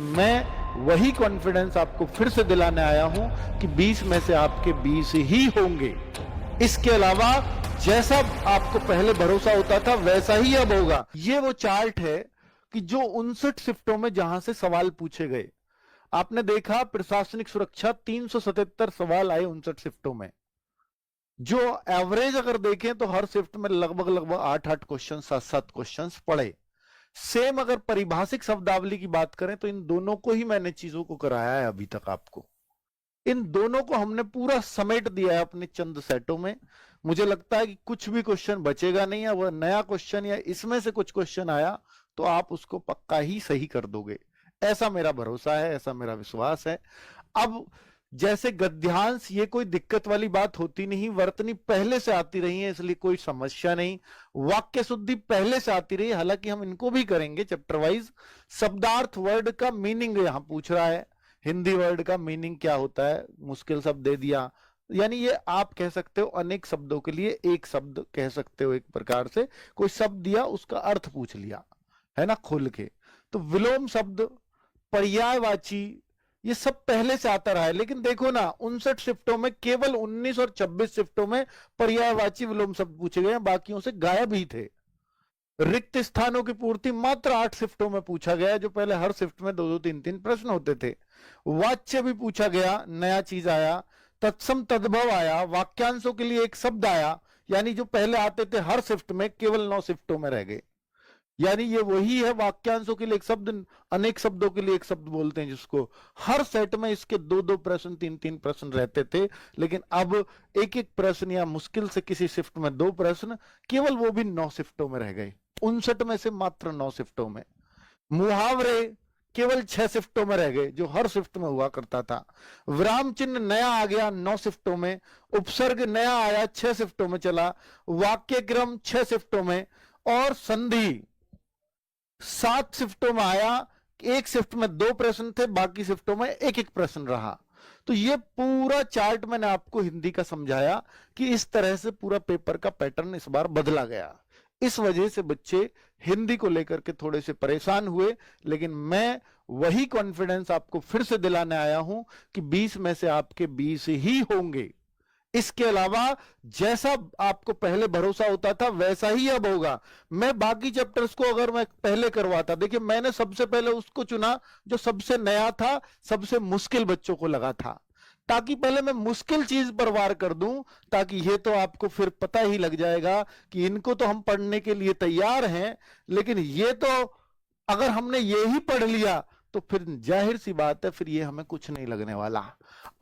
मैं वही कॉन्फिडेंस आपको फिर से दिलाने आया हूं कि 20 में से आपके 20 ही होंगे। इसके अलावा जैसा आपको पहले भरोसा होता था वैसा ही अब होगा। ये वो चार्ट है कि जो 59 शिफ्टों में जहां से सवाल पूछे गए, आपने देखा प्रशासनिक सुरक्षा 377 सवाल आए 59 शिफ्टों में। जो एवरेज अगर देखें तो हर शिफ्ट में लगभग 8-8 क्वेश्चन, 7-7 क्वेश्चन पड़े। सेम अगर परिभाषिक शब्दावली की बात करें तो इन दोनों को ही मैंने चीजों को कराया है अभी तक आपको। इन दोनों को हमने पूरा समेट दिया है अपने चंद सेटों में। मुझे लगता है कि कुछ भी क्वेश्चन बचेगा नहीं है। वह नया क्वेश्चन या इसमें से कुछ क्वेश्चन आया तो आप उसको पक्का ही सही कर दोगे, ऐसा मेरा भरोसा है, ऐसा मेरा विश्वास है। अब जैसे गद्यांश, ये कोई दिक्कत वाली बात होती नहीं, वर्तनी पहले से आती रही है इसलिए कोई समस्या नहीं। वाक्य शुद्धि पहले से आती रही, हालांकि हम इनको भी करेंगे चैप्टर वाइज। शब्दार्थ, वर्ड का मीनिंग यहां पूछ रहा है, हिंदी वर्ड का मीनिंग क्या होता है, मुश्किल शब्द दे दिया, यानी ये आप कह सकते हो अनेक शब्दों के लिए एक शब्द कह सकते हो। एक प्रकार से कोई शब्द दिया उसका अर्थ पूछ लिया है ना, खोल के। तो विलोम शब्द, पर्यायवाची, ये सब पहले से आता रहा है। लेकिन देखो ना, 59 शिफ्टों में केवल 19 और 26 शिफ्टों में पर्यायवाची विलोम शब्द पूछे गए हैं, बाकियों से गायब ही थे। रिक्त स्थानों की पूर्ति मात्र 8 शिफ्टों में पूछा गया, जो पहले हर शिफ्ट में 2-2, 3-3 प्रश्न होते थे। वाच्य भी पूछा गया, नया चीज आया। तत्सम तद्भव आया, वाक्यांशों के लिए एक शब्द आया, यानी जो पहले आते थे हर शिफ्ट में, केवल 9 शिफ्टों में रह गए। यानी ये वही है, वाक्यांशों के लिए एक शब्द, अनेक शब्दों के लिए एक शब्द बोलते हैं जिसको। हर सेट में इसके 2-2 प्रश्न, 3-3 प्रश्न रहते थे, लेकिन अब एक एक प्रश्न या मुश्किल से किसी शिफ्ट में 2 प्रश्न, केवल वो भी 9 शिफ्टों में रह गए। 59 में से मात्र 9 शिफ्टों में। मुहावरे केवल 6 शिफ्टों में रह गए, जो हर शिफ्ट में हुआ करता था। विराम चिन्ह नया आ गया 9 शिफ्टों में। उपसर्ग नया आया, 6 शिफ्टों में चला। वाक्य क्रम 6 शिफ्टों में। और संधि 7 शिफ्टों में आया। एक शिफ्ट में 2 प्रश्न थे, बाकी शिफ्टों में एक एक प्रश्न रहा। तो ये पूरा चार्ट मैंने आपको हिंदी का समझाया कि इस तरह से पूरा पेपर का पैटर्न इस बार बदला गया। इस वजह से बच्चे हिंदी को लेकर के थोड़े से परेशान हुए, लेकिन मैं वही कॉन्फिडेंस आपको फिर से दिलाने आया हूं कि 20 में से आपके 20 ही होंगे। इसके अलावा जैसा आपको पहले भरोसा होता था वैसा ही अब होगा। मैं बाकी चैप्टर्स को अगर मैं पहले करवाता, देखिए मैंने सबसे पहले उसको चुना जो सबसे नया था, सबसे मुश्किल बच्चों को लगा था, ताकि पहले मैं मुश्किल चीज पर वार कर दूं, ताकि ये तो आपको फिर पता ही लग जाएगा कि इनको तो हम पढ़ने के लिए तैयार हैं, लेकिन ये तो अगर हमने ये ही पढ़ लिया तो फिर जाहिर सी बात है, फिर ये हमें कुछ नहीं लगने वाला।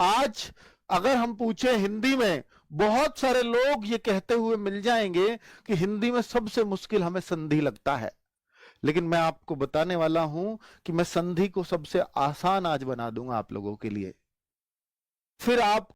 आज अगर हम पूछे हिंदी में, बहुत सारे लोग ये कहते हुए मिल जाएंगे कि हिंदी में सबसे मुश्किल हमें संधि लगता है, लेकिन मैं आपको बताने वाला हूं कि मैं संधि को सबसे आसान आज बना दूंगा आप लोगों के लिए। फिर आप